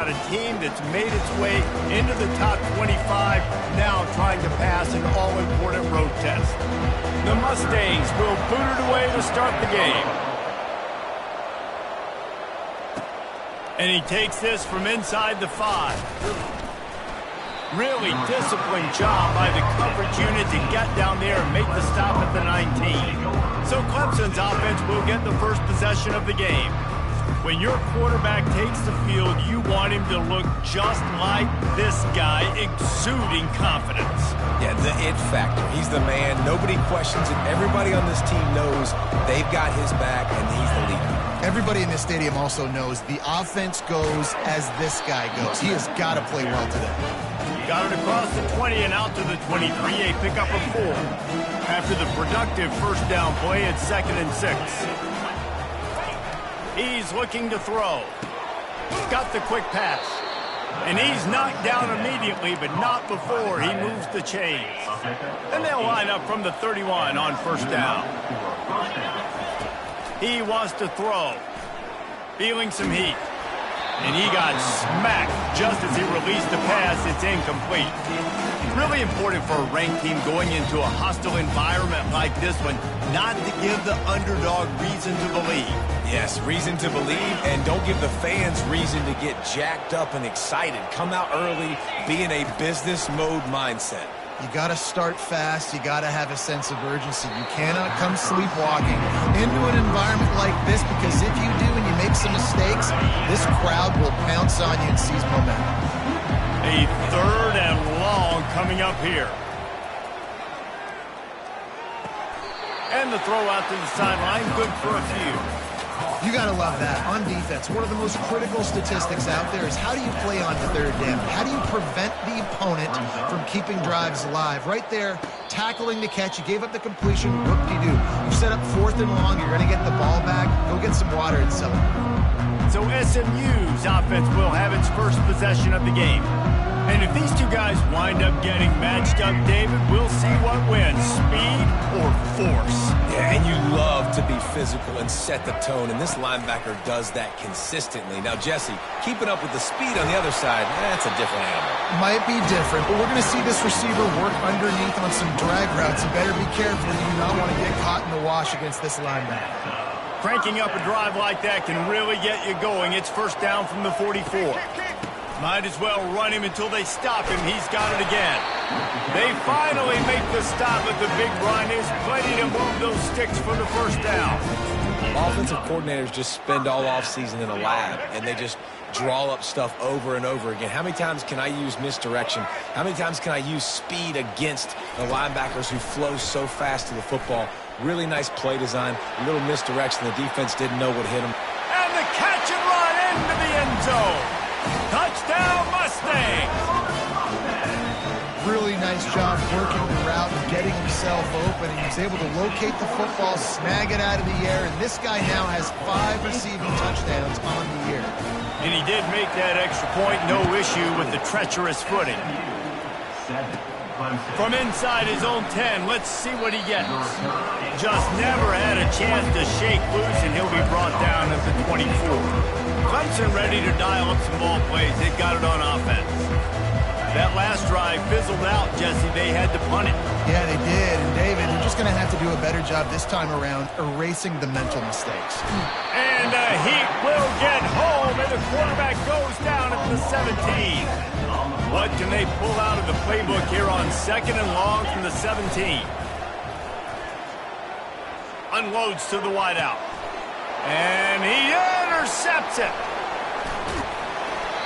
A team that's made its way into the top 25, now trying to pass an all-important road test. The Mustangs will boot it away to start the game. And he takes this from inside the 5. Really disciplined job by the coverage unit to get down there and make the stop at the 19. So Clemson's offense will get the first possession of the game. When your quarterback takes the field, you want him to look just like this guy, exuding confidence. Yeah, the it factor. He's the man. Nobody questions it. Everybody on this team knows they've got his back, and he's the leader. Everybody in this stadium also knows the offense goes as this guy goes. He has got to play well today. Got it across the 20 and out to the 23, a pickup of 4. After the productive first down play, it's 2nd and 6. He's looking to throw. Got the quick pass. And he's knocked down immediately, but not before he moves the chains. And they'll line up from the 31 on first down. He wants to throw. Feeling some heat. And he got smacked just as he released the pass. It's incomplete. Really important for a ranked team going into a hostile environment like this one not to give the underdog reason to believe. Yes, reason to believe, and don't give the fans reason to get jacked up and excited. Come out early, be in a business mode mindset. You got to start fast. You got to have a sense of urgency. You cannot come sleepwalking into an environment like this, because if you do and you make some mistakes, this crowd will pounce on you and seize momentum. A 3rd and long coming up here. And the throw out to the sideline, good for a few. You got to love that. On defense, one of the most critical statistics out there is how do you play on 3rd down? How do you prevent the opponent from keeping drives alive? Right there, tackling the catch. You gave up the completion. Whoop-de-doo. You set up 4th and long. You're going to get the ball back. Go get some water and celebrate. So SMU's offense will have its first possession of the game. And if these two guys wind up getting matched up, David, we'll see what wins, speed or force. Yeah, and you love to be physical and set the tone, and this linebacker does that consistently. Now, Jesse, keeping up with the speed on the other side, that's a different animal. Might be different, but we're going to see this receiver work underneath on some drag routes. You better be careful. You do not want to get caught in the wash against this linebacker. Cranking up a drive like that can really get you going. It's first down from the 44. Might as well run him until they stop him. He's got it again. They finally make the stop at the big run. There's plenty to move those sticks for the first down. Offensive coordinators just spend all offseason in a lab, and they just draw up stuff over and over again. How many times can I use misdirection? How many times can I use speed against the linebackers who flow so fast to the football? Really nice play design, a little misdirection. The defense didn't know what hit them. And the catch and run into the end zone. Touchdown, Mustangs! Really nice job working the route and getting himself open. He was able to locate the football, snag it out of the air, and this guy now has 5 receiving touchdowns on the year. And he did make that extra point, no issue with the treacherous footing. From inside his own 10, let's see what he gets. Just never had a chance to shake loose, and he'll be brought down at the 24. Clemson ready to dial up some ball plays. They got it on offense. That last drive fizzled out, Jesse. They had to punt it. Yeah, they did. And David, they're just going to have to do a better job this time around erasing the mental mistakes. And the heat will get home, and the quarterback goes down at the 17. What can they pull out of the playbook here on 2nd and long from the 17? Unloads to the wideout. And he intercepts it.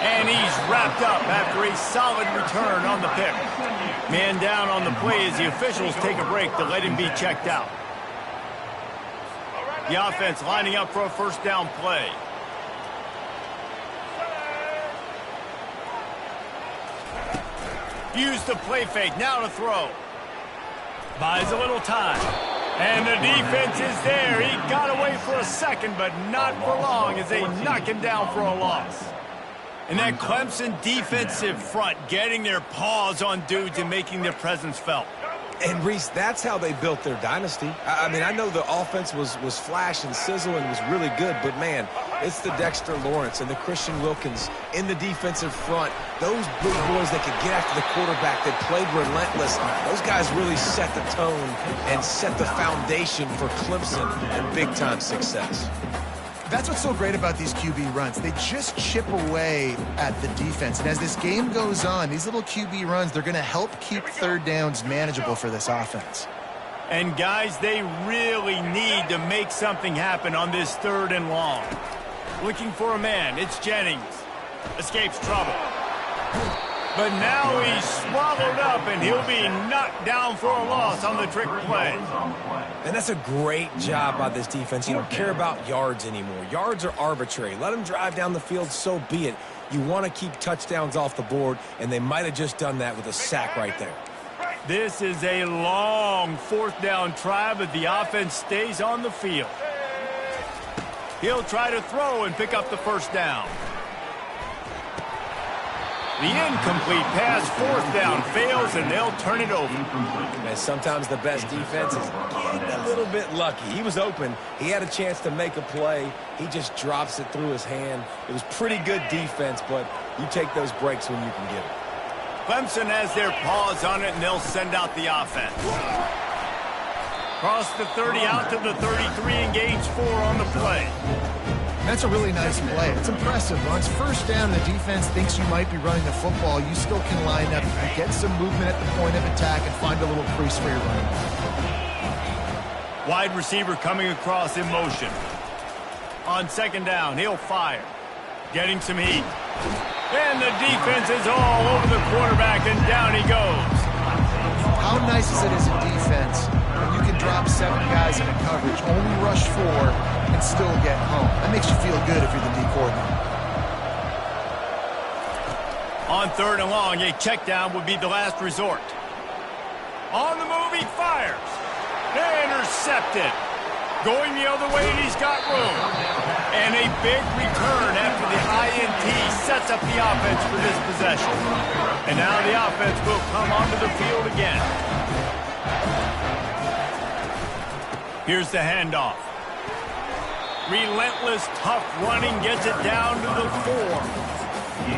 And he's wrapped up after a solid return on the pick. Man down on the play as the officials take a break to let him be checked out. The offense lining up for a first down play. Use the play fake, now to throw. Buys a little time. And the defense is there. He got away for a second, but not for long as they knock him down for a loss. And that Clemson defensive front getting their paws on dudes and making their presence felt. And, Reese, that's how they built their dynasty. I mean, I know the offense was flash and sizzle and was really good, but, man, It's the Dexter Lawrence and the Christian Wilkins in the defensive front. Those big boys that could get after the quarterback, that played relentless. Those guys really set the tone and set the foundation for Clemson and big-time success. That's what's so great about these QB runs. They just chip away at the defense. And as this game goes on, these little QB runs, they're going to help keep third downs manageable for this offense. And, guys, they really need to make something happen on this 3rd and long. Looking for a man. It's Jennings. Escapes trouble. But now he's swallowed up, and he'll be knocked down for a loss on the trick play. And that's a great job by this defense. You don't care about yards anymore. Yards are arbitrary. Let them drive down the field, so be it. You want to keep touchdowns off the board, and they might have just done that with a sack right there. This is a long 4th down try, but the offense stays on the field. He'll try to throw and pick up the 1st down. The incomplete pass, 4th down, fails, and they'll turn it over. And sometimes the best defense is getting a little bit lucky. He was open. He had a chance to make a play. He just drops it through his hand. It was pretty good defense, but you take those breaks when you can get it. Clemson has their paws on it, and they'll send out the offense. Cross the 30 out to the 33 and gains 4 on the play. That's a really nice play. It's impressive. Once 1st down, the defense thinks you might be running the football. You still can line up, get some movement at the point of attack, and find a little crease for your running. Wide receiver coming across in motion. On 2nd down, he'll fire. Getting some heat. And the defense is all over the quarterback, and down he goes. How nice is it as a defense when you can drop 7 guys in a coverage, only rush 4, and still get home? That makes you feel good if you're the D coordinator. On 3rd and long, a check down would be the last resort. On the move, he fires. Intercepted. Going the other way, and he's got room. And a big return after the INT sets up the offense for this possession. And now the offense will come onto the field again. Here's the handoff. Relentless, tough running gets it down to the 4.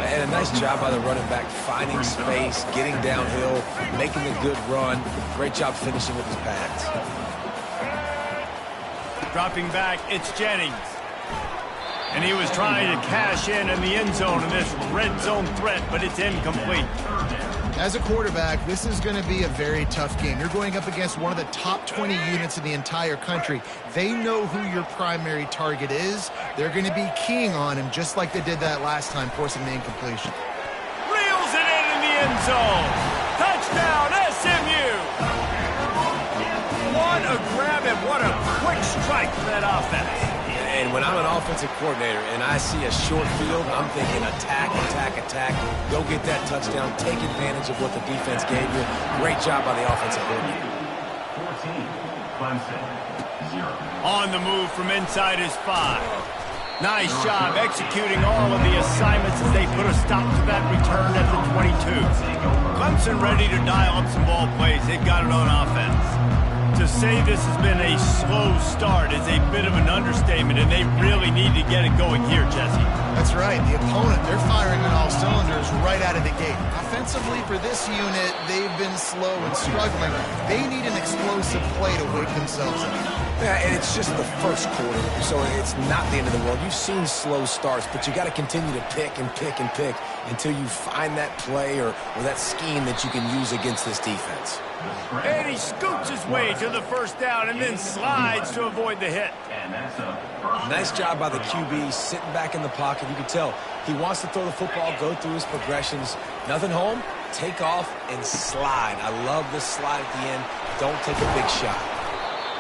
And a nice job by the running back, finding space, getting downhill, making a good run. Great job finishing with his pads. Dropping back, it's Jennings. And he was trying to cash in the end zone in this red zone threat, but it's incomplete. As a quarterback, this is going to be a very tough game. You're going up against one of the top 20 units in the entire country. They know who your primary target is. They're going to be keying on him, just like they did that last time, forcing the incompletion. Reels it in the end zone. Touchdown, SMU. What a grab and what a quick strike for that offense. And when I'm an offensive coordinator and I see a short field, I'm thinking attack, attack, attack. Go get that touchdown. Take advantage of what the defense gave you. Great job by the offensive coordinator. 14, On the move from inside his 5. Nice job executing all of the assignments as they put a stop to that return at the 22. Clemson ready to dial up some ball plays. They've got it on offense. To say this has been a slow start is a bit of an understatement, and they really need to get it going here, Jesse. That's right. The opponent, they're firing on all cylinders right out of the gate. Offensively, for this unit, they've been slow and struggling. They need an explosive play to wake themselves up. Yeah, and it's just the first quarter, so it's not the end of the world. You've seen slow starts, but you got to continue to pick and pick and pick until you find that play or that scheme that you can use against this defense. And he scoots his way to the 1st down and then slides to avoid the hit. Nice job by the QB, sitting back in the pocket. You can tell he wants to throw the football, go through his progressions. Nothing home, take off, and slide. I love the slide at the end. Don't take a big shot.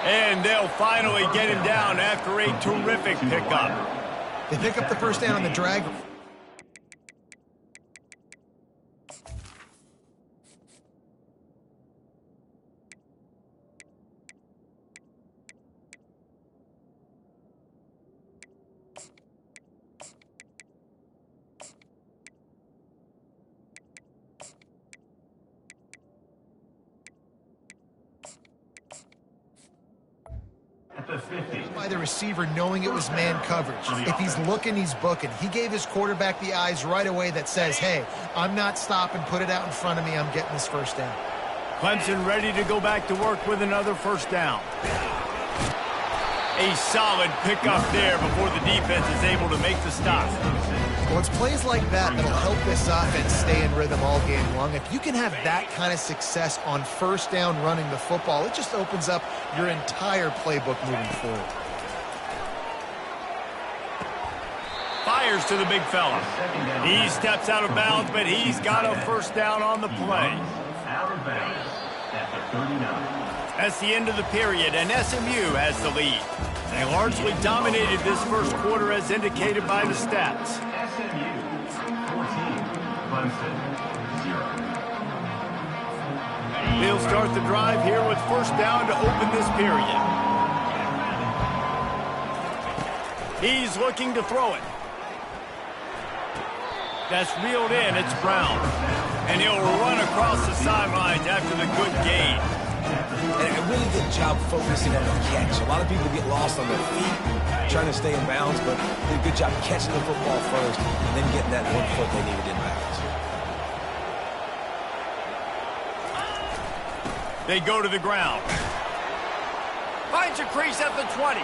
And they'll finally get him down after a terrific pickup. They pick up the 1st down on the drag. by the receiver knowing it was man coverage. If he's looking, he's booking. He gave his quarterback the eyes right away that says, hey, I'm not stopping, put it out in front of me, I'm getting this first down. Clemson ready to go back to work with another first down. A solid pickup there before the defense is able to make the stop. Well, it's plays like that that'll help this offense stay in rhythm all game long. If you can have that kind of success on first down running the football, it just opens up your entire playbook moving forward. Fires to the big fella. He steps out of bounds, but he's got a first down on the play. That's the end of the period, and SMU has the lead. They largely dominated this first quarter as indicated by the stats. SMU 14, Clemson 0. They'll start the drive here with first down to open this period. He's looking to throw it. That's reeled in. It's Brown. And he'll run across the sidelines after the good gain. And a really good job focusing on the catch. A lot of people get lost on their feet, trying to stay in bounds, but did a good job catching the football first and then getting that 1 foot they needed in bounds. They go to the ground. Finds a crease at the 20.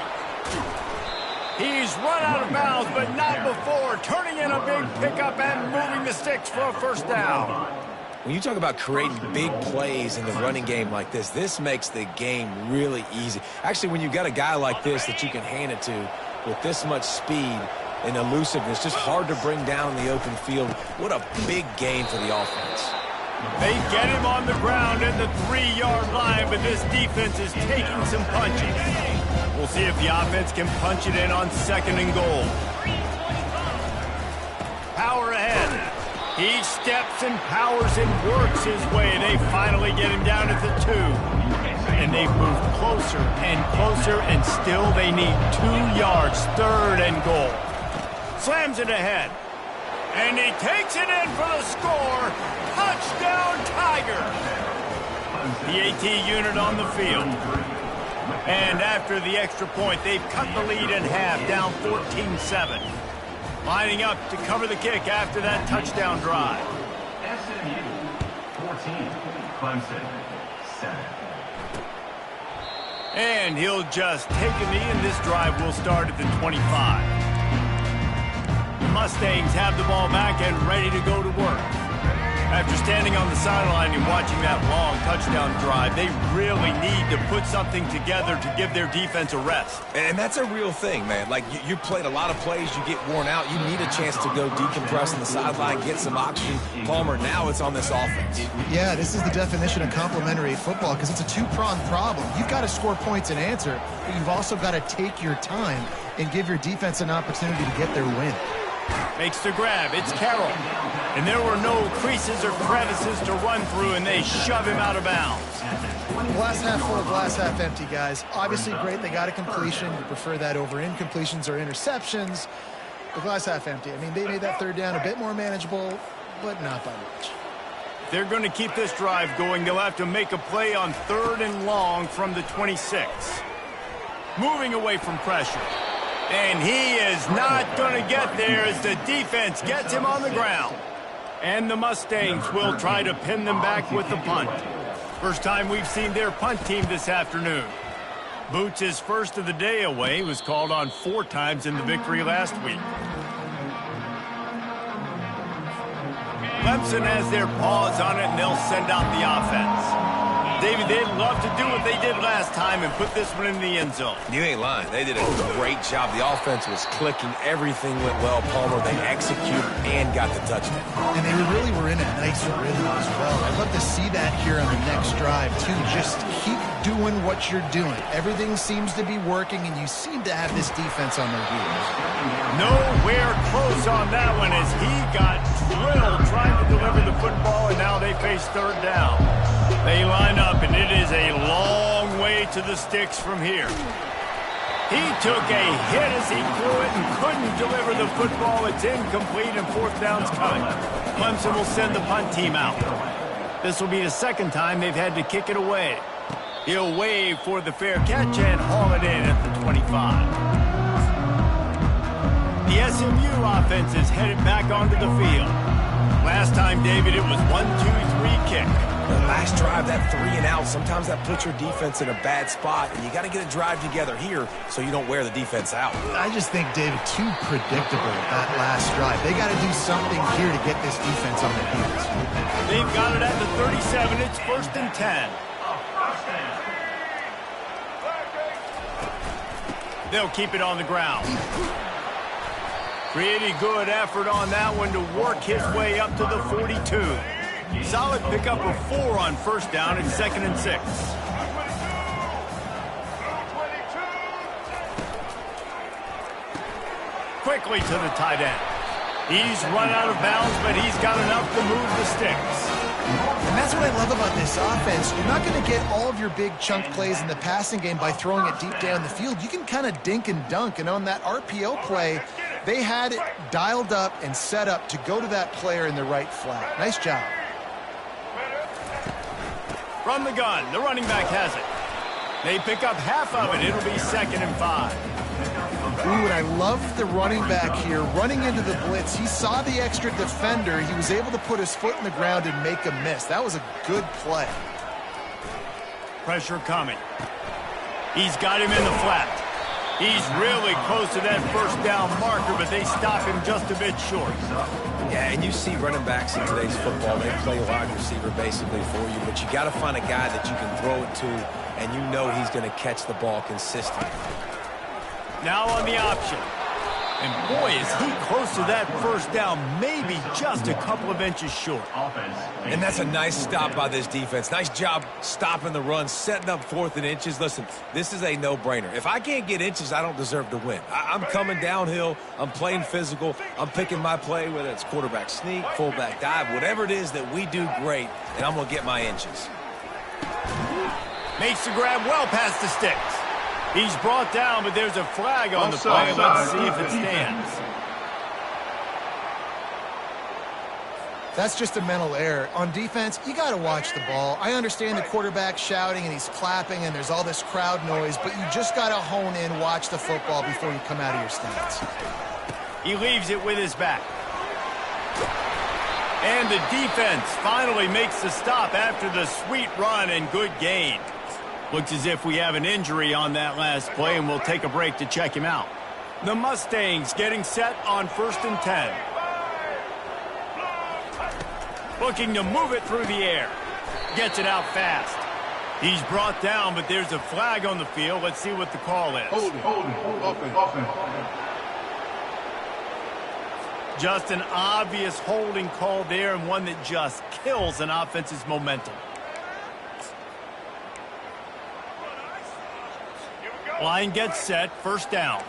He's run out of bounds, but not before. Turning in a big pickup and moving the sticks for a first down. When you talk about creating big plays in the running game like this makes the game really easy. Actually, when you've got a guy like this that you can hand it to with this much speed and elusiveness, just hard to bring down in the open field. What a big game for the offense. They get him on the ground at the 3-yard line, but this defense is taking some punches. We'll see if the offense can punch it in on 2nd and goal. Power ahead. He steps and powers and works his way. They finally get him down at the 2. And they've moved closer and closer, and still they need 2 yards, 3rd and goal. Slams it ahead. And he takes it in for the score. Touchdown, Tiger. The AT unit on the field. And after the extra point, they've cut the lead in half, down 14-7. Lining up to cover the kick after that touchdown drive. SMU 14, Clemson 7. And he'll just take a knee, and this drive will start at the 25. The Mustangs have the ball back and ready to go to work. After standing on the sideline and watching that long touchdown drive, they really need to put something together to give their defense a rest. And that's a real thing, man. Like, you played a lot of plays, you get worn out, you need a chance to go decompress on the sideline, get some oxygen. Palmer, now it's on this offense. Yeah, this is the definition of complementary football because it's a two-pronged problem. You've got to score points and answer, but you've also got to take your time and give your defense an opportunity to get their win. Makes the grab. It's Carroll. And there were no creases or crevices to run through, and they shove him out of bounds. Glass half full, glass half empty, guys. Obviously great, they got a completion. You prefer that over incompletions or interceptions. The glass half empty. I mean, they made that 3rd down a bit more manageable, but not by much. They're going to keep this drive going. They'll have to make a play on 3rd and long from the 26. Moving away from pressure. And he is not going to get there as the defense gets him on the ground. And the Mustangs will try to pin them back with the punt. First time we've seen their punt team this afternoon. Boots' first of the day away was called on 4 times in the victory last week. Clemson has their paws on it, and they'll send out the offense. David, they'd love to do what they did last time and put this one in the end zone. You ain't lying. They did a great job. The offense was clicking. Everything went well, Palmer. They executed and got the touchdown. And they really were in a nice rhythm as well. I'd love to see that here on the next drive, too. Just keep doing what you're doing. Everything seems to be working, and you seem to have this defense on their heels. Nowhere close on that one as he got drilled trying to deliver the football, and now they face 3rd down. They line up, and it is a long way to the sticks from here. He took a hit as he threw it and couldn't deliver the football. It's incomplete, and 4th down's coming. Clemson will send the punt team out. This will be the 2nd time they've had to kick it away. He'll wave for the fair catch and haul it in at the 25. The SMU offense is headed back onto the field. Last time, David, it was 1-2-3 kick. The last drive, that 3 and out, sometimes that puts your defense in a bad spot, and you got to get a drive together here so you don't wear the defense out. I just think, David, too predictable that last drive. They got to do something here to get this defense on their heels. They've got it at the 37. It's 1st and 10. They'll keep it on the ground. Pretty good effort on that one to work his way up to the 42. Solid pickup of 4 on 1st down and 2nd and 6. Quickly to the tight end. He's run out of bounds, but he's got enough to move the sticks. And that's what I love about this offense. You're not going to get all of your big chunk plays in the passing game by throwing it deep down the field. You can kind of dink and dunk. And on that RPO play, they had it dialed up and set up to go to that player in the right flat. Nice job. From the gun, the running back has it. They pick up half of it. It'll be 2nd and 5. Ooh, and I love the running back here running into the blitz. He saw the extra defender. He was able to put his foot in the ground and make a miss. That was a good play. Pressure coming. He's got him in the flat. He's really close to that 1st down marker, but they stop him just a bit short. Yeah, and you see running backs in today's football. They play wide receiver basically for you, but you got to find a guy that you can throw it to, and you know he's going to catch the ball consistently. Now on the option. And boy, is he close to that 1st down, maybe just a couple of inches short. And that's a nice stop by this defense. Nice job stopping the run, setting up 4th and inches. Listen, this is a no-brainer. If I can't get inches, I don't deserve to win. I'm coming downhill. I'm playing physical. I'm picking my play, whether it's quarterback sneak, fullback dive, whatever it is that we do great, and I'm going to get my inches. Makes the grab well past the sticks. He's brought down, but there's a flag on the play. Let's see if it stands. That's just a mental error. On defense, you got to watch the ball. I understand the quarterback shouting and he's clapping and there's all this crowd noise, but you just got to hone in, watch the football before you come out of your stance. He leaves it with his back. And the defense finally makes the stop after the sweet run and good gain. Looks as if we have an injury on that last play, and we'll take a break to check him out. The Mustangs getting set on 1st and 10. Looking to move it through the air. Gets it out fast. He's brought down, but there's a flag on the field. Let's see what the call is. Holding. Just an obvious holding call there, and one that just kills an offense's momentum. Line gets set, 1st down.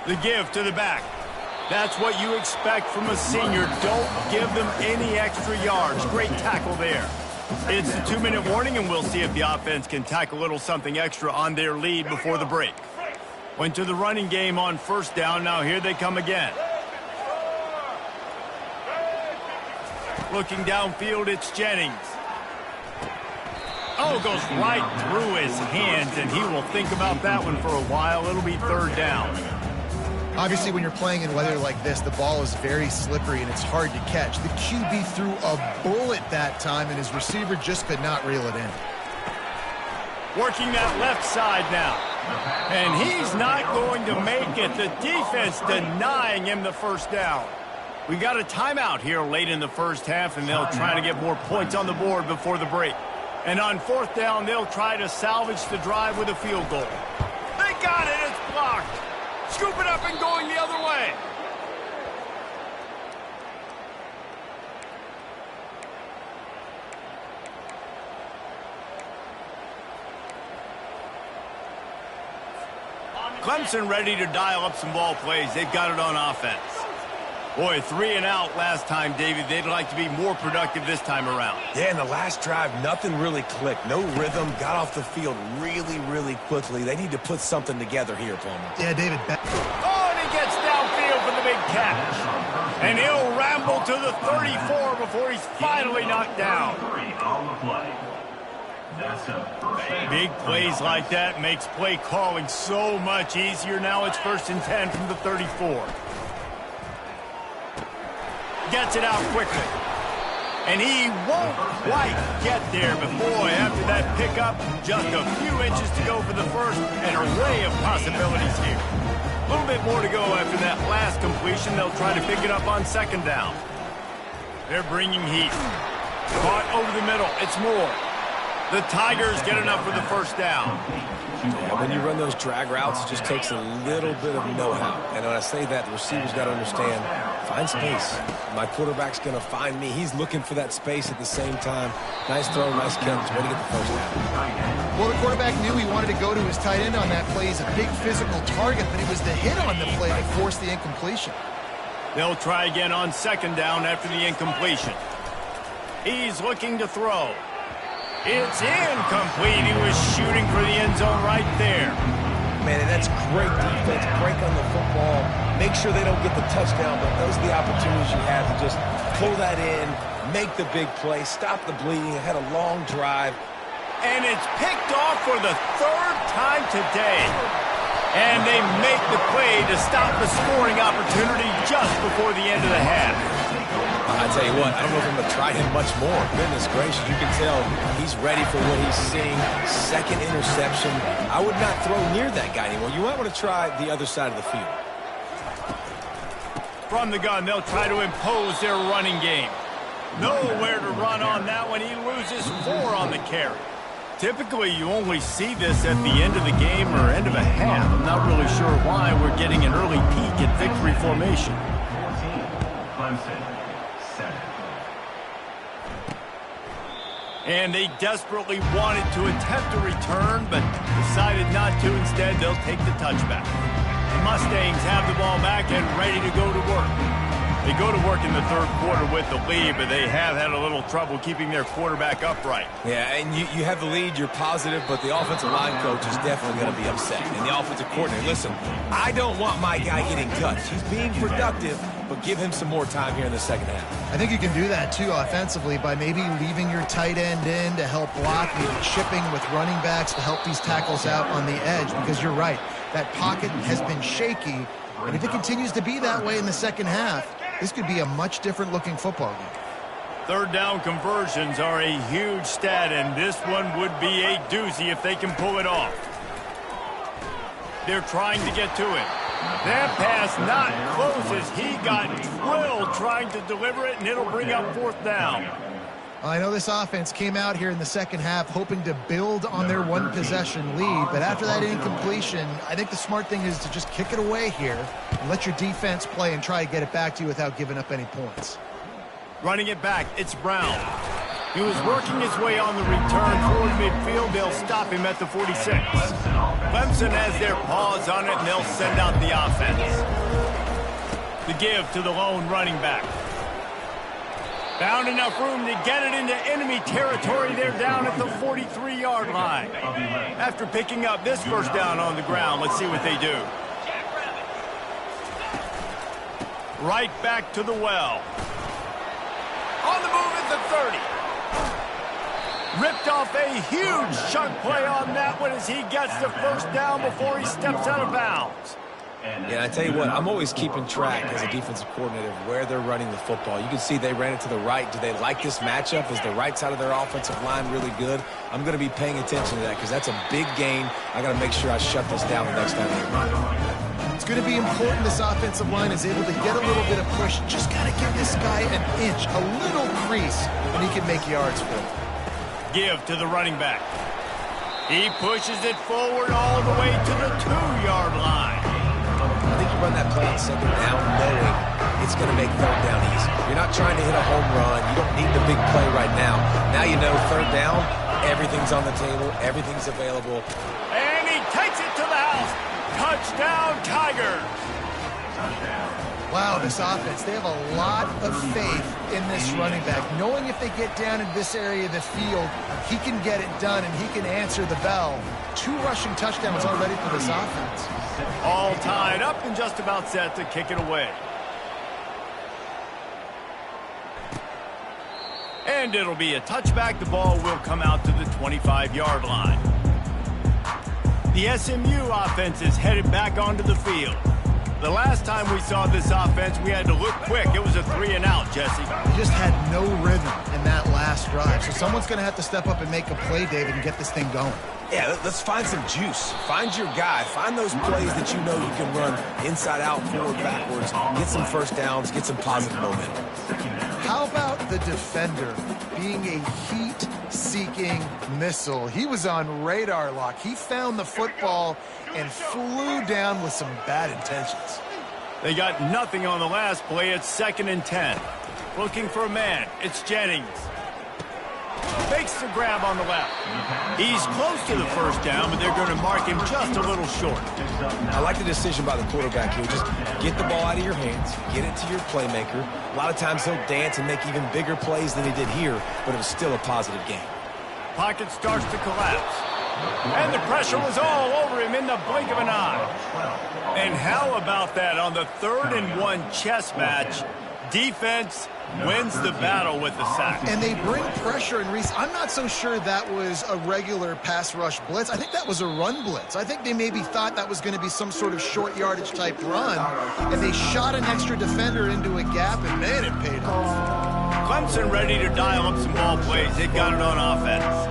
The give to the back. That's what you expect from a senior. Don't give them any extra yards. Great tackle there. It's the 2-minute warning, and we'll see if the offense can tack a little something extra on their lead before the break. Went to the running game on 1st down. Now here they come again. Looking downfield, it's Jennings. Oh, goes right through his hands, and he will think about that one for a while. It'll be 3rd down. Obviously, when you're playing in weather like this, the ball is very slippery and it's hard to catch. The QB threw a bullet that time, and his receiver just could not reel it in. Working that left side now. And he's not going to make it. The defense denying him the 1st down. We got a timeout here late in the 1st half, and they'll try to get more points on the board before the break. And on 4th down, they'll try to salvage the drive with a field goal. They got it. It's blocked. Scoop it up and going the other way. Clemson ready to dial up some ball plays. They've got it on offense. Boy, 3 and out last time, David. They'd like to be more productive this time around. Yeah, in the last drive, nothing really clicked. No rhythm. Got off the field really, really quickly. They need to put something together here, Palmer. Yeah, David. Oh, and he gets downfield for the big catch. And he'll ramble to the 34 before he's finally knocked down. Big plays like that makes play calling so much easier. Now it's 1st and 10 from the 34. Gets it out quickly. And he won't quite get there, but boy, after that pickup, just a few inches to go for the first, an array of possibilities here. A little bit more to go after that last completion. They'll try to pick it up on 2nd down. They're bringing heat. Caught over the middle. It's Moore. The Tigers get enough for the 1st down. Yeah, when you run those drag routes, it just takes a little bit of know-how. And when I say that, the receiver's got to understand, find space. My quarterback's going to find me. He's looking for that space at the same time. Nice throw, nice catch. Way to get the 1st down. Well, the quarterback knew he wanted to go to his tight end on that play. He's a big physical target, but it was the hit on the play that forced the incompletion. They'll try again on 2nd down after the incompletion. He's looking to throw. It's incomplete. He was shooting for the end zone right there. Man, and that's great defense. Break on the football. Make sure they don't get the touchdown, but those are the opportunities you have to just pull that in, make the big play, stop the bleeding. It had a long drive. And it's picked off for the 3rd time today. And they make the play to stop the scoring opportunity just before the end of the half. I tell you what, I don't know if I'm going to try him much more. Goodness gracious, you can tell he's ready for what he's seeing. 2nd interception. I would not throw near that guy anymore. You might want to try the other side of the field. From the gun, they'll try to impose their running game. Nowhere to run on that one. He loses 4 on the carry. Typically, you only see this at the end of the game or end of a half. I'm not really sure why we're getting an early peek at victory formation. Clemson, 7. And they desperately wanted to attempt a return, but decided not to. Instead, they'll take the touchback. The Mustangs have the ball back and ready to go to work. They go to work in the 3rd quarter with the lead, but they have had a little trouble keeping their quarterback upright. Yeah, and you have the lead, you're positive, but the offensive line coach is definitely going to be upset. And the offensive coordinator, listen, I don't want my guy getting touched. He's being productive, but give him some more time here in the 2nd half. I think you can do that, too, offensively, by maybe leaving your tight end in to help block, maybe chipping with running backs to help these tackles out on the edge, because you're right. That pocket has been shaky, and if it continues to be that way in the 2nd half, this could be a much different looking football game. 3rd down conversions are a huge stat, and this one would be a doozy if they can pull it off. They're trying to get to it. That pass not close as he got drilled trying to deliver it, and it'll bring up 4th down. I know this offense came out here in the 2nd half hoping to build on their 1-possession lead, but after that incompletion, I think the smart thing is to just kick it away here and let your defense play and try to get it back to you without giving up any points. Running it back, it's Brown. He was working his way on the return toward midfield. They'll stop him at the 46. Clemson has their paws on it, and they'll send out the offense. The give to the lone running back. Found enough room to get it into enemy territory. They're down at the 43-yard line. After picking up this 1st down on the ground, let's see what they do. Right back to the well. On the move at the 30. Ripped off a huge chunk play on that one as he gets the 1st down before he steps out of bounds. Yeah, I tell you what, I'm always keeping track as a defensive coordinator of where they're running the football. You can see they ran it to the right. Do they like this matchup? Is the right side of their offensive line really good? I'm going to be paying attention to that because that's a big gain. I got to make sure I shut this down the next time they run. It's going to be important this offensive line is able to get a little bit of push. Just got to give this guy an inch, a little crease, and he can make yards for it. Give to the running back. He pushes it forward all the way to the 2-yard line. I think you run that play on 2nd down knowing it's going to make 3rd down easy. You're not trying to hit a home run. You don't need the big play right now. Now you know 3rd down, everything's on the table, everything's available. And he takes it to the house. Touchdown, Tigers. Wow, this offense, they have a lot of faith in this running back. Knowing if they get down in this area of the field, he can get it done and he can answer the bell. 2 rushing touchdowns already for this offense. All tied up and just about set to kick it away. And it'll be a touchback. The ball will come out to the 25-yard line. The SMU offense is headed back onto the field. The last time we saw this offense, we had to look quick. It was a 3-and-out, Jesse. He just had no rhythm in that last drive. So someone's going to have to step up and make a play, David, and get this thing going. Yeah, let's find some juice. Find your guy. Find those plays that you know you can run inside out, forward, backwards. Get some first downs. Get some positive momentum. How about the defender being a heat-seeking missile? He was on radar lock. He found the football and flew down with some bad intentions. They got nothing on the last play. It's 2nd and 10. Looking for a man. It's Jennings. Fakes the grab on the left. He's close to the first down, but they're going to mark him just a little short. I like the decision by the quarterback here. Just get the ball out of your hands, get it to your playmaker. A lot of times he'll dance and make even bigger plays than he did here, but it was still a positive game. Pocket starts to collapse. And the pressure was all over him in the blink of an eye. And how about that on the 3rd-and-1 chess match? Defense wins the battle with the sack. And they bring pressure, and Reese, I'm not so sure that was a regular pass rush blitz. I think that was a run blitz. I think they maybe thought that was going to be some sort of short yardage type run, and they shot an extra defender into a gap, and man, it paid off. Clemson ready to dial up some ball plays. They got it on offense.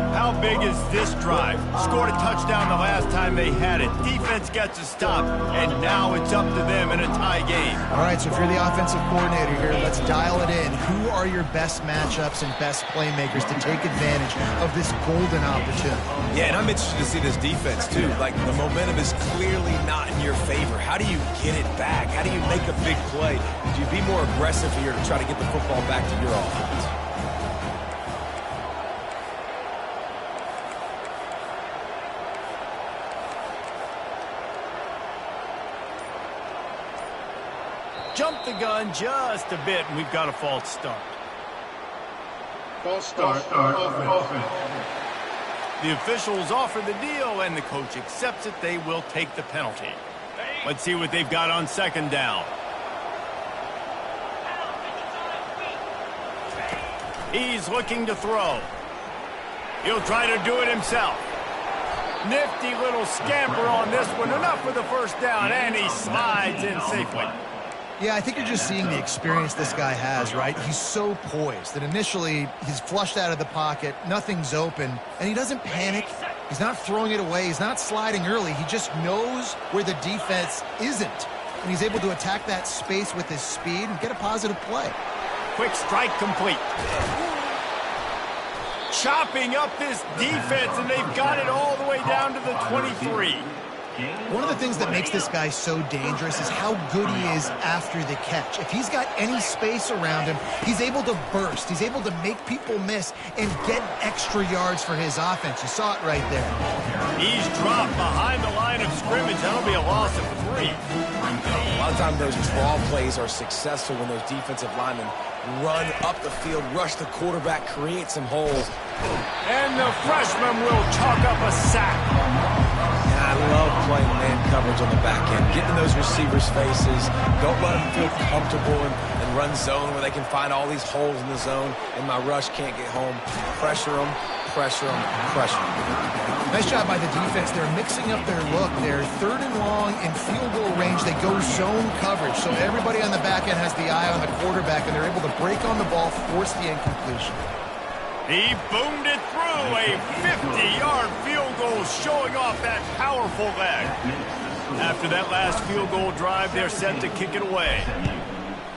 How big is this drive? Scored a touchdown the last time they had it. Defense gets a stop, and now it's up to them in a tie game. All right, so if you're the offensive coordinator here, let's dial it in. Who are your best matchups and best playmakers to take advantage of this golden opportunity? Yeah, and I'm interested to see this defense, too. Like, the momentum is clearly not in your favor. How do you get it back? How do you make a big play? Do you be more aggressive here to try to get the football back to your offense? Jumped the gun just a bit, and we've got a false start. False start. Offense. The officials offer the deal, and the coach accepts it. They will take the penalty. Let's see what they've got on 2nd down. He's looking to throw. He'll try to do it himself. Nifty little scamper on this one. Enough for the first down, and he slides in safely. Yeah, I think you're just seeing the experience this guy has, right? He's so poised that initially he's flushed out of the pocket, nothing's open, and he doesn't panic. He's not throwing it away. He's not sliding early. He just knows where the defense isn't, and he's able to attack that space with his speed and get a positive play. Quick strike complete. Chopping up this defense, and they've got it all the way down to the 23. One of the things that makes this guy so dangerous is how good he is after the catch. If he's got any space around him, he's able to burst. He's able to make people miss and get extra yards for his offense. You saw it right there. He's dropped behind the line of scrimmage. That'll be a loss of 3. A lot of times those draw plays are successful when those defensive linemen run up the field, rush the quarterback, create some holes. And the freshman will chalk up a sack. I love playing man coverage on the back end, getting those receivers' faces. Don't let them feel comfortable and run zone where they can find all these holes in the zone, and my rush can't get home. Pressure them, pressure them, pressure them. Nice job by the defense. They're mixing up their look. They're 3rd and long in field goal range. They go zone coverage, so everybody on the back end has the eye on the quarterback, and they're able to break on the ball, force the incompletion. He boomed it through, a 50-yard field goal showing off that powerful leg. After that last field goal drive, they're set to kick it away.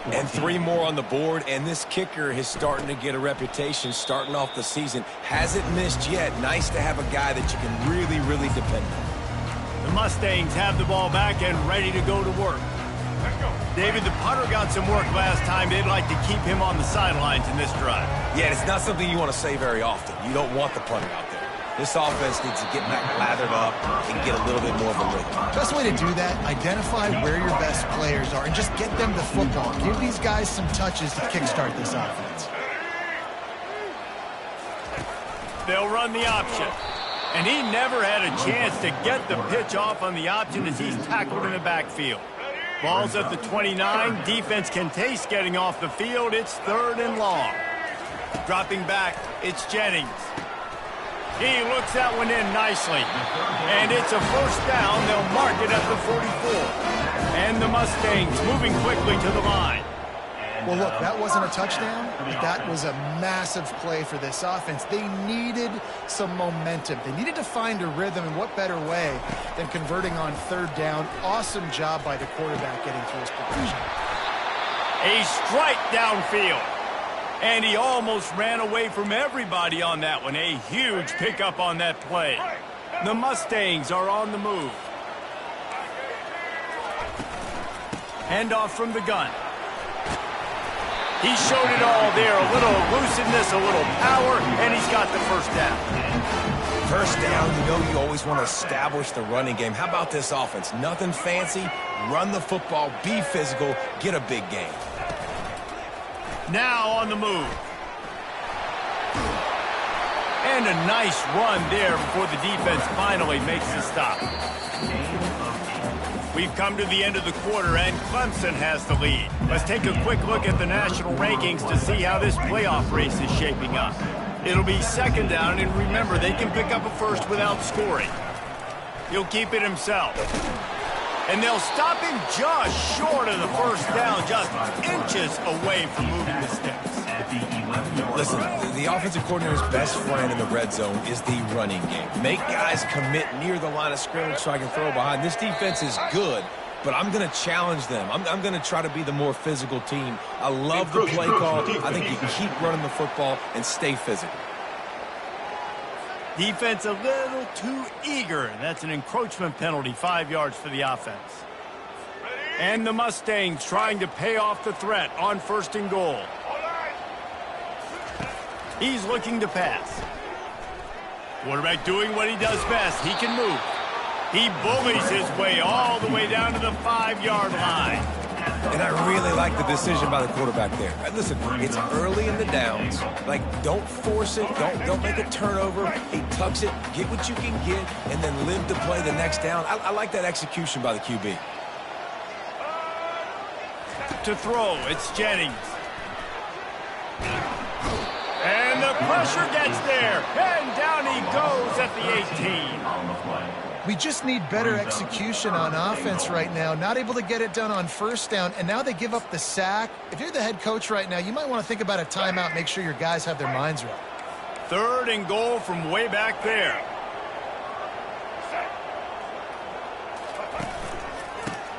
And 3 more on the board, and this kicker is starting to get a reputation starting off the season. Hasn't missed yet. Nice to have a guy that you can really, really depend on. The Mustangs have the ball back and ready to go to work. David, the punter got some work last time. They'd like to keep him on the sidelines in this drive. Yeah, it's not something you want to say very often. You don't want the punter out there. This offense needs to get back lathered up and get a little bit more of a rhythm. Best way to do that, identify where your best players are and just get them the football. Give these guys some touches to kickstart this offense. They'll run the option. And he never had a chance to get the pitch off on the option as he's tackled in the backfield. Ball's at the 29. Defense can taste getting off the field. It's 3rd and long. Dropping back, it's Jennings. He looks that one in nicely. And it's a first down. They'll mark it at the 44. And the Mustangs moving quickly to the line. Well, look, that wasn't a touchdown, but that was a massive play for this offense. They needed some momentum. They needed to find a rhythm, and what better way than converting on third down. Awesome job by the quarterback getting through his progression. A strike downfield. And he almost ran away from everybody on that one. A huge pickup on that play. The Mustangs are on the move. Handoff from the gun. He showed it all there. A little elusiveness, a little power, and he's got the first down. First down, you know you always want to establish the running game. How about this offense? Nothing fancy. Run the football, be physical, get a big gain. Now on the move. And a nice run there before the defense finally makes the stop. We've come to the end of the quarter, and Clemson has the lead. Let's take a quick look at the national rankings to see how this playoff race is shaping up. It'll be second down, and remember, they can pick up a first without scoring. He'll keep it himself. And they'll stop him just short of the first down, just inches away from moving the sticks. Listen, the offensive coordinator's best friend in the red zone is the running game. Make guys commit near the line of scrimmage so I can throw behind. This defense is good, but I'm going to challenge them. I'm going to try to be the more physical team. I love the play call. I think you can keep running the football and stay physical. Defense a little too eager. That's an encroachment penalty, 5 yards for the offense. And the Mustangs trying to pay off the threat on first and goal. He's looking to pass. Quarterback doing what he does best. He can move. He bullies his way all the way down to the 5-yard line. And I really like the decision by the quarterback there. Listen, it's early in the downs. Like, don't force it. Don't make a turnover. He tucks it, get what you can get, and then live to play the next down. I like that execution by the QB. To throw, it's Jennings. And the pressure gets there. And down he goes at the 18. We just need better execution on offense right now. Not able to get it done on first down, and now they give up the sack. If you're the head coach right now, you might want to think about a timeout, make sure your guys have their minds right. Third and goal from way back there.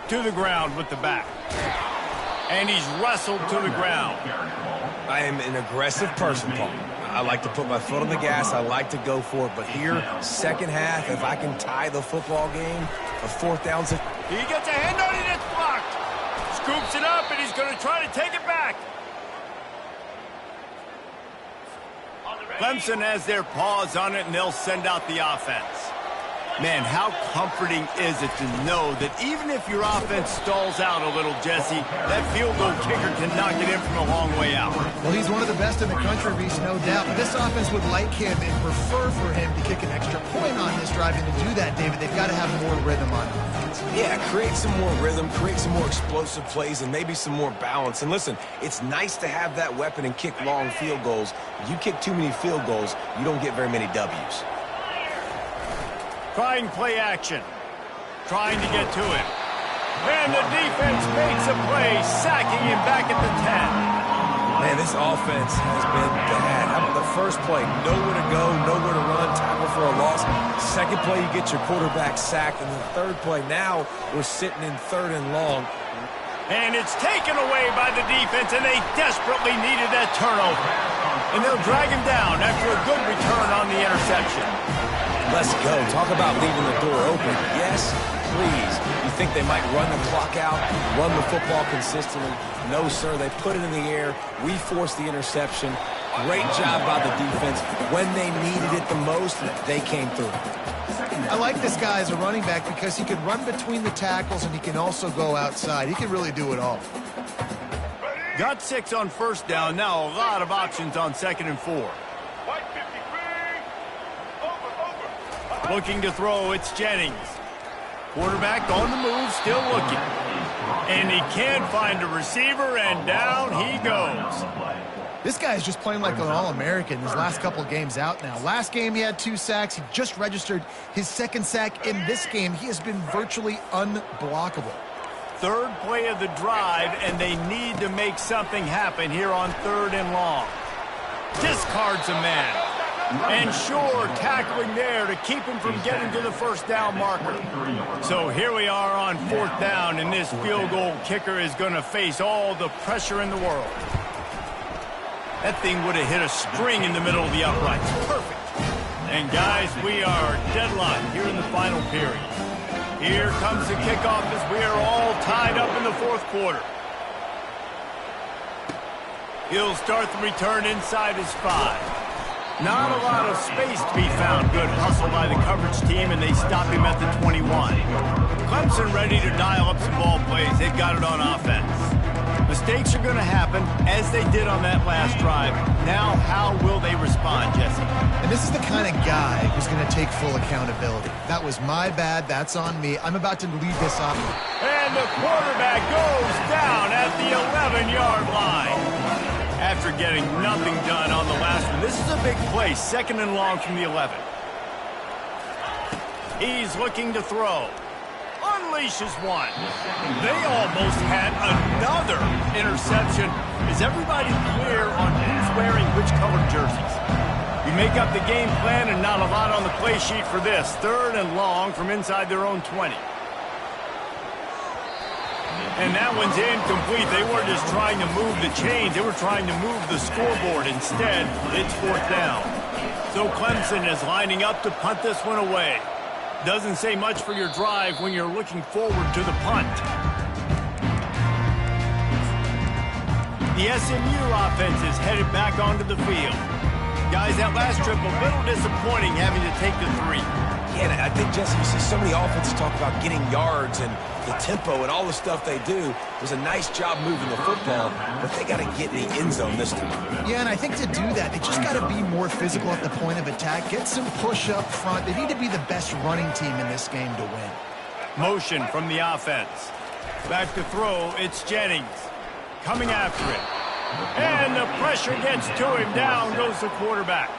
To the ground with the back. And he's wrestled to the ground. I am an aggressive person, Paul. I like to put my foot on the gas. I like to go for it. But here, second half, if I can tie the football game, a fourth down. He gets a hand on it, it's blocked. Scoops it up, and he's going to try to take it back. Clemson has their paws on it, and they'll send out the offense. Man, how comforting is it to know that even if your offense stalls out a little, Jesse, that field goal kicker can knock it in from a long way out. Well, he's one of the best in the country, Reese, no doubt. But this offense would like him and prefer for him to kick an extra point on this drive. And to do that, David, they've got to have more rhythm on offense. Yeah, create some more rhythm, create some more explosive plays, and maybe some more balance. And listen, it's nice to have that weapon and kick long field goals. If you kick too many field goals, you don't get very many W's. Trying play action. Trying to get to it. And the defense makes a play, sacking him back at the 10. Man, this offense has been bad. How about the first play? Nowhere to go, nowhere to run, tackle for a loss. Second play, you get your quarterback sacked. And the third play, now we're sitting in third and long. And it's taken away by the defense, and they desperately needed that turnover. And they'll drag him down after a good return on the interception. Let's go. Talk about leaving the door open. Yes, please. You think they might run the clock out, run the football consistently? No, sir. They put it in the air. We forced the interception. Great job by the defense. When they needed it the most, they came through. I like this guy as a running back because he can run between the tackles and he can also go outside. He can really do it all. Got 6 on first down. Now a lot of options on second and 4. Looking to throw, it's Jennings. Quarterback on the move, still looking. And he can't find a receiver, and down he goes. This guy is just playing like an All-American his last couple games out now. Last game he had 2 sacks. He just registered his 2nd sack in this game. He has been virtually unblockable. 3rd play of the drive, and they need to make something happen here on 3rd and long. Discards a man. And sure, tackling there to keep him from getting to the 1st down marker. So here we are on 4th down, and this field goal kicker is going to face all the pressure in the world. That thing would have hit a string in the middle of the uprights. Perfect. And guys, we are deadlocked here in the final period. Here comes the kickoff as we are all tied up in the 4th quarter. He'll start the return inside his 5. Not a lot of space to be found. Good hustle by the coverage team, and they stop him at the 21. Clemson ready to dial up some ball plays. They've got it on offense. Mistakes are going to happen, as they did on that last drive. Now, how will they respond, Jesse? And this is the kind of guy who's going to take full accountability. That was my bad. That's on me. I'm about to lead this off. And the quarterback goes down at the 11-yard line. After getting nothing done on the last one, this is a big play. 2nd and long from the 11. He's looking to throw. Unleashes one. They almost had another interception. Is everybody clear on who's wearing which colored jerseys? You make up the game plan and not a lot on the play sheet for this. 3rd and long from inside their own 20. And that one's incomplete. They weren't just trying to move the chains. They were trying to move the scoreboard. Instead, it's 4th down. So Clemson is lining up to punt this one away. Doesn't say much for your drive when you're looking forward to the punt. The SMU offense is headed back onto the field. Guys, that last trip a little disappointing having to take the 3. Yeah, and I think, Jesse, you see so many offenses talk about getting yards and the tempo and all the stuff they do. It was a nice job moving the football, but they got to get in the end zone this time. Yeah, and I think to do that, they just got to be more physical at the point of attack, get some push up front. They need to be the best running team in this game to win. Motion from the offense. Back to throw, it's Jennings. Coming after it. And the pressure gets to him. Down goes the quarterback.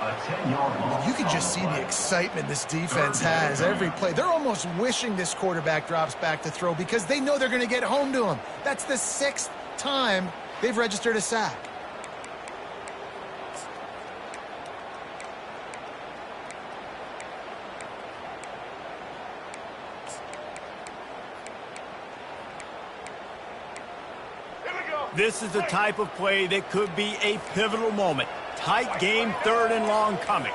You can just see the excitement this defense has every play. They're almost wishing this quarterback drops back to throw because they know they're going to get home to him. That's the 6th time they've registered a sack. This is the type of play that could be a pivotal moment. Tight game, 3rd and long coming.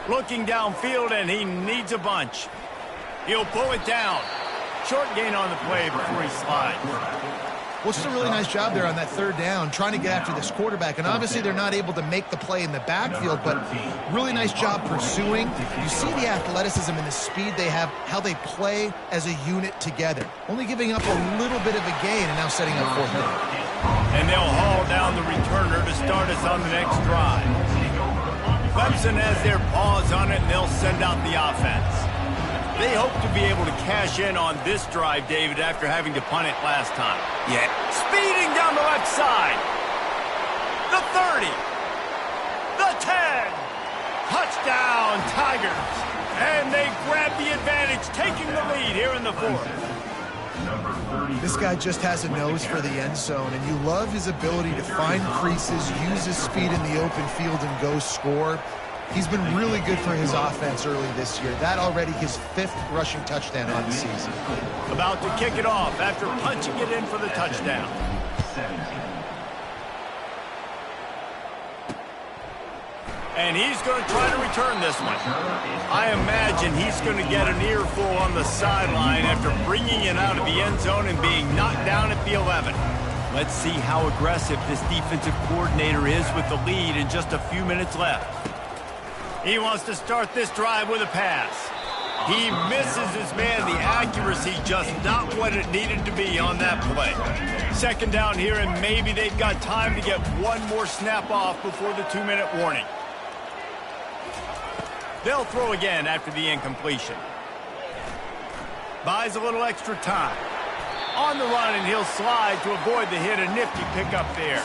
Looking downfield, and he needs a bunch. He'll pull it down. Short gain on the play before he slides. Well, just a really nice job there on that 3rd down, trying to get after this quarterback. And obviously they're not able to make the play in the backfield, but really nice job pursuing. You see the athleticism and the speed they have, how they play as a unit together. Only giving up a little bit of a gain and now setting up 4th down. And they'll haul down the returner to start us on the next drive. Clemson has their paws on it, and they'll send out the offense. They hope to be able to cash in on this drive, David, after having to punt it last time. Yeah. Speeding down the left side. The 30. The 10. Touchdown, Tigers. And they grab the advantage, taking the lead here in the 4th. This guy just has a nose for the end zone, and you love his ability to find creases, use his speed in the open field, and go score. He's been really good for his offense early this year. That already his 5th rushing touchdown on the season. About to kick it off after punching it in for the touchdown. And he's going to try to return this one. I imagine he's going to get an earful on the sideline after bringing it out of the end zone and being knocked down at the 11. Let's see how aggressive this defensive coordinator is with the lead and just a few minutes left. He wants to start this drive with a pass. He misses his man. The accuracy just not what it needed to be on that play. 2nd down here, and maybe they've got time to get one more snap off before the 2-minute warning. They'll throw again after the incompletion. Buys a little extra time. On the run, and he'll slide to avoid the hit. A nifty pickup there.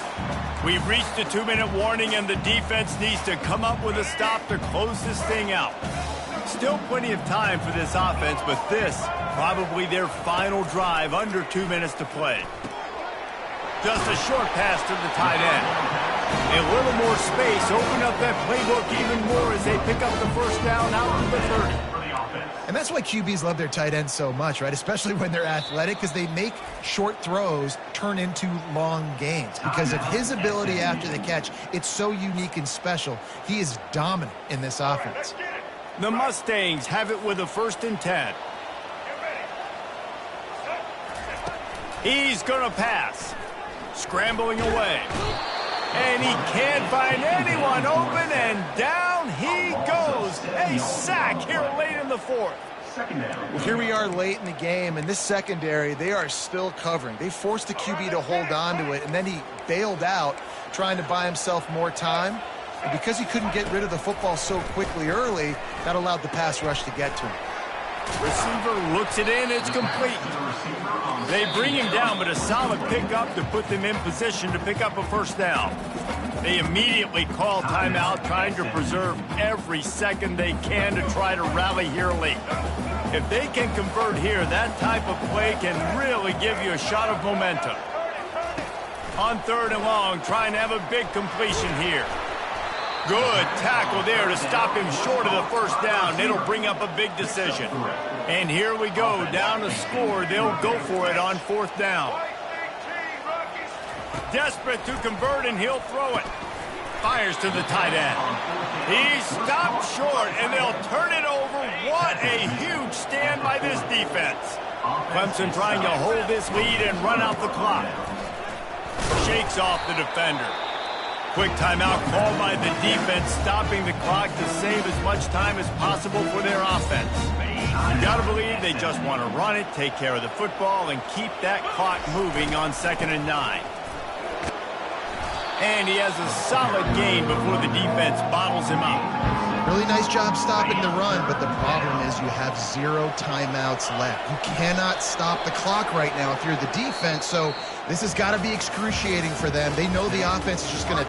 We've reached the 2-minute warning, and the defense needs to come up with a stop to close this thing out. Still plenty of time for this offense, but this probably their final drive under 2 minutes to play. Just a short pass to the tight end. A little more space, open up that playbook even more as they pick up the first down out to the 30. And that's why QBs love their tight ends so much, right? Especially when they're athletic, because they make short throws turn into long gains. Because of his ability after the catch, it's so unique and special. He is dominant in this offense. The Mustangs have it with a 1st and 10. He's going to pass. Scrambling away. And he can't find anyone open, and down he goes. A sack here late in the 4th. Well, here we are late in the game, and this secondary, they are still covering. They forced the QB to hold on to it, and then he bailed out trying to buy himself more time. And because he couldn't get rid of the football so quickly early, that allowed the pass rush to get to him. Receiver looks it in. It's complete. They bring him down, but a solid pickup to put them in position to pick up a 1st down. They immediately call timeout, trying to preserve every second they can to try to rally here late. If they can convert here, that type of play can really give you a shot of momentum. On 3rd and long, trying to have a big completion here. Good tackle there to stop him short of the 1st down. It'll bring up a big decision. And here we go, down to score. They'll go for it on 4th down. Desperate to convert, and he'll throw it. Fires to the tight end. He's stopped short, and they'll turn it over. What a huge stand by this defense. Clemson trying to hold this lead and run out the clock. Shakes off the defender. Quick timeout called by the defense, stopping the clock to save as much time as possible for their offense. You got to believe they just want to run it, take care of the football, and keep that clock moving on 2nd and 9. And he has a solid gain before the defense bottles him up. Really nice job stopping the run, but the problem is you have 0 timeouts left. You cannot stop the clock right now if you're the defense, so this has got to be excruciating for them. They know the offense is just going to